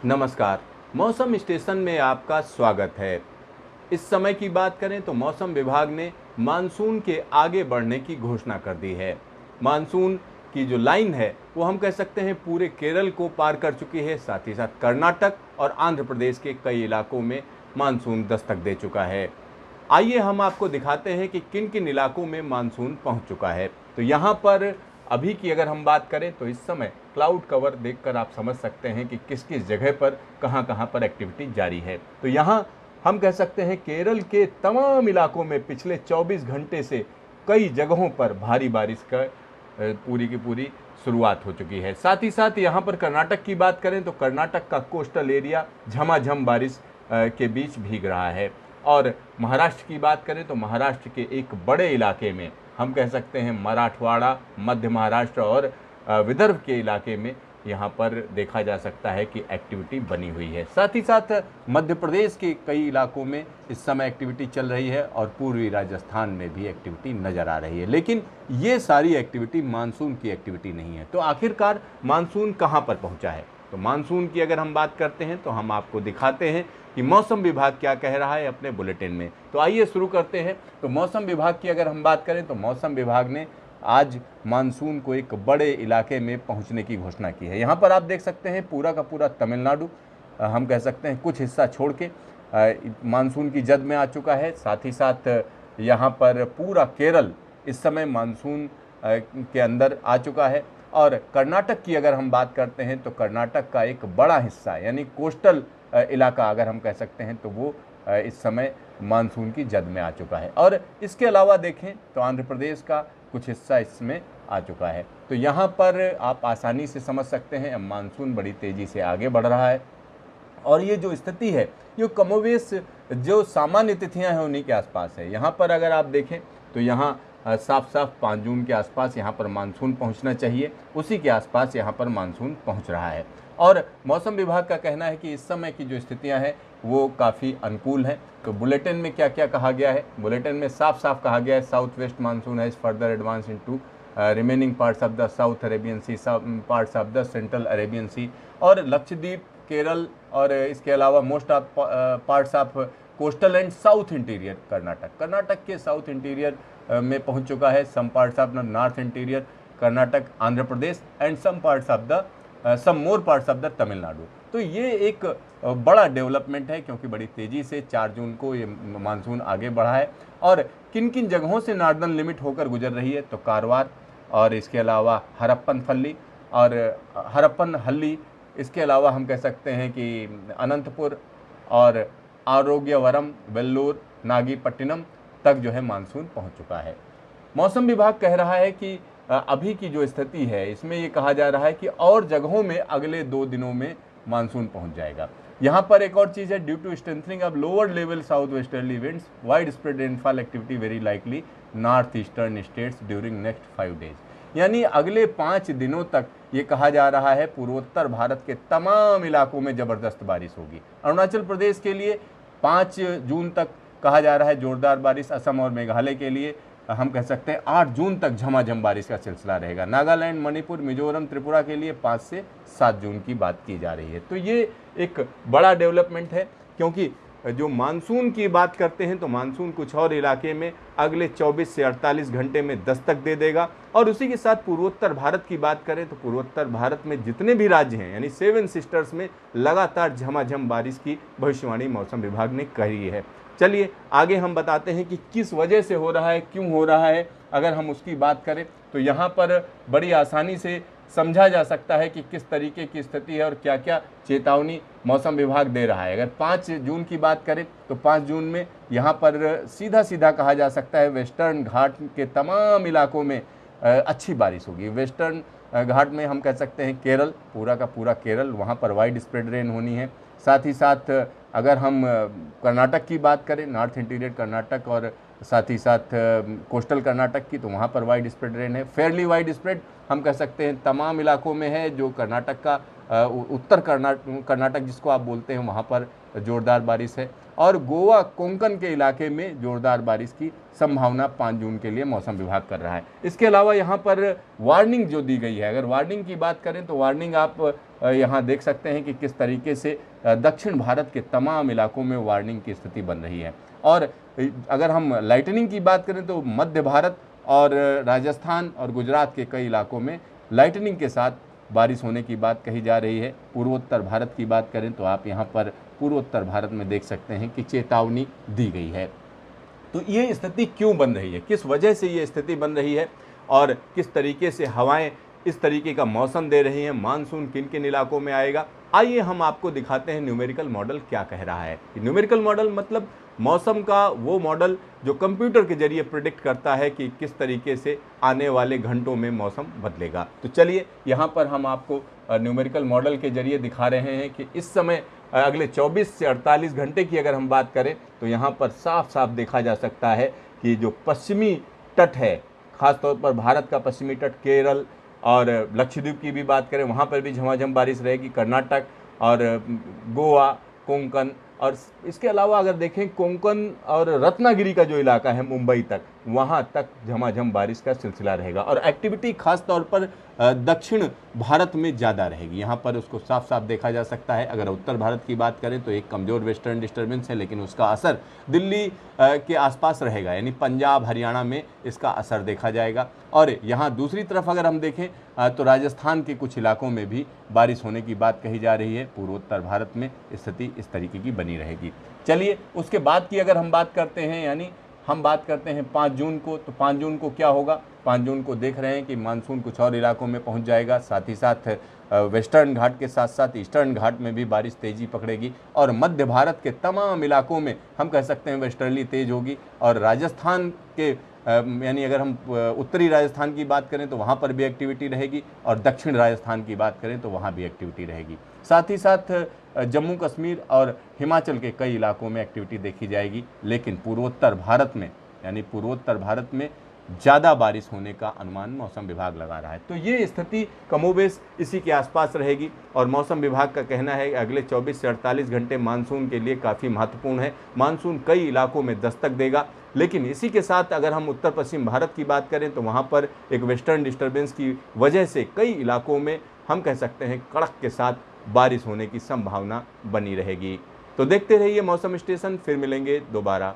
नमस्कार। मौसम स्टेशन में आपका स्वागत है। इस समय की बात करें तो मौसम विभाग ने मानसून के आगे बढ़ने की घोषणा कर दी है। मानसून की जो लाइन है वो हम कह सकते हैं पूरे केरल को पार कर चुकी है। साथ ही साथ कर्नाटक और आंध्र प्रदेश के कई इलाकों में मानसून दस्तक दे चुका है। आइए हम आपको दिखाते हैं कि किन किन इलाकों में मानसून पहुंच चुका है। तो यहाँ पर अभी की अगर हम बात करें तो इस समय क्लाउड कवर देखकर आप समझ सकते हैं कि किस किस जगह पर कहाँ पर एक्टिविटी जारी है। तो यहाँ हम कह सकते हैं केरल के तमाम इलाकों में पिछले 24 घंटे से कई जगहों पर भारी बारिश का पूरी की पूरी शुरुआत हो चुकी है। साथ ही साथ यहाँ पर कर्नाटक की बात करें तो कर्नाटक का कोस्टल एरिया झमाझम बारिश के बीच भीग रहा है। और महाराष्ट्र की बात करें तो महाराष्ट्र के एक बड़े इलाके में हम कह सकते हैं मराठवाड़ा, मध्य महाराष्ट्र और विदर्भ के इलाके में यहाँ पर देखा जा सकता है कि एक्टिविटी बनी हुई है। साथ ही साथ मध्य प्रदेश के कई इलाकों में इस समय एक्टिविटी चल रही है और पूर्वी राजस्थान में भी एक्टिविटी नज़र आ रही है। लेकिन ये सारी एक्टिविटी मानसून की एक्टिविटी नहीं है। तो आखिरकार मानसून कहाँ पर पहुँचा है? तो मानसून की अगर हम बात करते हैं तो हम आपको दिखाते हैं कि मौसम विभाग क्या कह रहा है अपने बुलेटिन में। तो आइए शुरू करते हैं। तो मौसम विभाग की अगर हम बात करें तो मौसम विभाग ने आज मानसून को एक बड़े इलाके में पहुंचने की घोषणा की है। यहाँ पर आप देख सकते हैं पूरा का पूरा तमिलनाडु, हम कह सकते हैं कुछ हिस्सा छोड़ के मानसून की जद में आ चुका है। साथ ही साथ यहाँ पर पूरा केरल इस समय मानसून के अंदर आ चुका है। और कर्नाटक की अगर हम बात करते हैं तो कर्नाटक का एक बड़ा हिस्सा यानी कोस्टल इलाका अगर हम कह सकते हैं तो वो इस समय मानसून की जद में आ चुका है। और इसके अलावा देखें तो आंध्र प्रदेश का कुछ हिस्सा इसमें आ चुका है। तो यहाँ पर आप आसानी से समझ सकते हैं मानसून बड़ी तेज़ी से आगे बढ़ रहा है। और ये जो स्थिति है ये कमोवेश जो सामान्य तिथियाँ हैं उन्हीं के आसपास है। यहाँ पर अगर आप देखें तो यहाँ साफ साफ 5 जून के आसपास यहाँ पर मानसून पहुँचना चाहिए, उसी के आसपास यहाँ पर मानसून पहुँच रहा है। और मौसम विभाग का कहना है कि इस समय की जो स्थितियाँ हैं वो काफ़ी अनुकूल हैं। तो बुलेटिन में क्या क्या कहा गया है? बुलेटिन में साफ साफ कहा गया है south west monsoon has further advance into remaining parts of the south Arabian sea, parts of the central Arabian sea और लक्षद्वीप, केरल और इसके अलावा most of parts of coastal and south interior Karnataka के साउथ इंटीरियर में पहुंच चुका है। Some parts of the north interior Karnataka, Andhra Pradesh and some more parts of the Tamil Nadu. तो ये एक बड़ा डेवलपमेंट है क्योंकि बड़ी तेज़ी से 4 जून को ये मानसून आगे बढ़ा है। और किन किन जगहों से नॉर्दर्न लिमिट होकर गुजर रही है तो कारवार और इसके अलावा हरप्पन हल्ली, इसके अलावा हम कह सकते हैं कि अनंतपुर और आरोग्यवरम, वेल्लोर, नागीपट्टिनम तक जो है मानसून पहुंच चुका है। मौसम विभाग कह रहा है कि अभी की जो स्थिति है इसमें ये कहा जा रहा है कि और जगहों में अगले 2 दिनों में मानसून पहुंच जाएगा। यहाँ पर एक और चीज़ है, due to strengthening of lower level south westerly winds widespread rainfall activity very likely north eastern states during next 5 days. यानी अगले 5 दिनों तक ये कहा जा रहा है पूर्वोत्तर भारत के तमाम इलाकों में ज़बरदस्त बारिश होगी। अरुणाचल प्रदेश के लिए 5 जून तक कहा जा रहा है जोरदार बारिश। असम और मेघालय के लिए हम कह सकते हैं 8 जून तक झमाझम बारिश का सिलसिला रहेगा। नागालैंड, मणिपुर, मिजोरम, त्रिपुरा के लिए 5 से 7 जून की बात की जा रही है। तो ये एक बड़ा डेवलपमेंट है क्योंकि जो मानसून की बात करते हैं तो मानसून कुछ और इलाके में अगले 24 से 48 घंटे में दस्तक दे देगा। और उसी के साथ पूर्वोत्तर भारत की बात करें तो पूर्वोत्तर भारत में जितने भी राज्य हैं यानी 7 सिस्टर्स में लगातार झमाझम बारिश की भविष्यवाणी मौसम विभाग ने कही है। चलिए आगे हम बताते हैं कि किस वजह से हो रहा है, क्यों हो रहा है। अगर हम उसकी बात करें तो यहाँ पर बड़ी आसानी से समझा जा सकता है कि किस तरीके की स्थिति है और क्या क्या चेतावनी मौसम विभाग दे रहा है। अगर 5 जून की बात करें तो 5 जून में यहाँ पर सीधा सीधा कहा जा सकता है वेस्टर्न घाट के तमाम इलाकों में अच्छी बारिश होगी। वेस्टर्न घाट में हम कह सकते हैं केरल, पूरा का पूरा केरल, वहाँ पर वाइड स्प्रेड रेन होनी है। साथ ही साथ अगर हम कर्नाटक की बात करें, नॉर्थ इंटीरियर कर्नाटक और साथ ही साथ कोस्टल कर्नाटक की, तो वहाँ पर वाइड स्प्रेड रेन है। फेयरली वाइड स्प्रेड हम कह सकते हैं तमाम इलाकों में है। जो कर्नाटक का उत्तर कर्नाटक जिसको आप बोलते हैं वहाँ पर ज़ोरदार बारिश है। और गोवा कोंकण के इलाके में ज़ोरदार बारिश की संभावना 5 जून के लिए मौसम विभाग कर रहा है। इसके अलावा यहाँ पर वार्निंग जो दी गई है, अगर वार्निंग की बात करें तो वार्निंग आप यहाँ देख सकते हैं कि किस तरीके से दक्षिण भारत के तमाम इलाकों में वार्निंग की स्थिति बन रही है। और अगर हम लाइटनिंग की बात करें तो मध्य भारत और राजस्थान और गुजरात के कई इलाकों में लाइटनिंग के साथ बारिश होने की बात कही जा रही है। पूर्वोत्तर भारत की बात करें तो आप यहाँ पर पूर्वोत्तर भारत में देख सकते हैं कि चेतावनी दी गई है। तो ये स्थिति क्यों बन रही है, किस वजह से ये स्थिति बन रही है और किस तरीके से हवाएं इस तरीके का मौसम दे रही हैं, मानसून किन किन इलाकों में आएगा, आइए हम आपको दिखाते हैं न्यूमेरिकल मॉडल क्या कह रहा है। न्यूमेरिकल मॉडल मतलब मौसम का वो मॉडल जो कंप्यूटर के जरिए प्रिडिक्ट करता है कि किस तरीके से आने वाले घंटों में मौसम बदलेगा। तो चलिए यहाँ पर हम आपको न्यूमेरिकल मॉडल के जरिए दिखा रहे हैं कि इस समय अगले 24 से 48 घंटे की अगर हम बात करें तो यहाँ पर साफ साफ देखा जा सकता है कि जो पश्चिमी तट है, ख़ासतौर पर भारत का पश्चिमी तट, केरल और लक्षद्वीप की भी बात करें वहाँ पर भी झमाझम बारिश रहेगी। कर्नाटक और गोवा, कोंकण और इसके अलावा अगर देखें कोंकण और रत्नागिरी का जो इलाका है मुंबई तक, वहाँ तक झमाझम बारिश का सिलसिला रहेगा और एक्टिविटी खास तौर पर दक्षिण भारत में ज़्यादा रहेगी। यहाँ पर उसको साफ साफ देखा जा सकता है। अगर उत्तर भारत की बात करें तो एक कमज़ोर वेस्टर्न डिस्टर्बेंस है, लेकिन उसका असर दिल्ली के आसपास रहेगा, यानी पंजाब हरियाणा में इसका असर देखा जाएगा। और यहाँ दूसरी तरफ अगर हम देखें तो राजस्थान के कुछ इलाकों में भी बारिश होने की बात कही जा रही है। पूर्वोत्तर भारत में स्थिति इस तरीके की बनी रहेगी। चलिए उसके बाद की अगर हम बात करते हैं, यानी हम बात करते हैं 5 जून को, तो 5 जून को क्या होगा। 5 जून को देख रहे हैं कि मानसून कुछ और इलाकों में पहुंच जाएगा, साथ ही साथ वेस्टर्न घाट के साथ साथ ईस्टर्न घाट में भी बारिश तेज़ी पकड़ेगी और मध्य भारत के तमाम इलाकों में हम कह सकते हैं वेस्टर्ली तेज होगी। और राजस्थान के यानी अगर हम उत्तरी राजस्थान की बात करें तो वहाँ पर भी एक्टिविटी रहेगी और दक्षिण राजस्थान की बात करें तो वहाँ भी एक्टिविटी रहेगी। साथ ही साथ जम्मू कश्मीर और हिमाचल के कई इलाकों में एक्टिविटी देखी जाएगी, लेकिन पूर्वोत्तर भारत में यानी पूर्वोत्तर भारत में ज़्यादा बारिश होने का अनुमान मौसम विभाग लगा रहा है। तो ये स्थिति कमोबेश इसी के आसपास रहेगी और मौसम विभाग का कहना है कि अगले 24 से 48 घंटे मानसून के लिए काफ़ी महत्वपूर्ण है। मानसून कई इलाकों में दस्तक देगा, लेकिन इसी के साथ अगर हम उत्तर पश्चिम भारत की बात करें तो वहाँ पर एक वेस्टर्न डिस्टर्बेंस की वजह से कई इलाकों में हम कह सकते हैं कड़क के साथ बारिश होने की संभावना बनी रहेगी। तो देखते रहिए मौसम स्टेशन, फिर मिलेंगे दोबारा।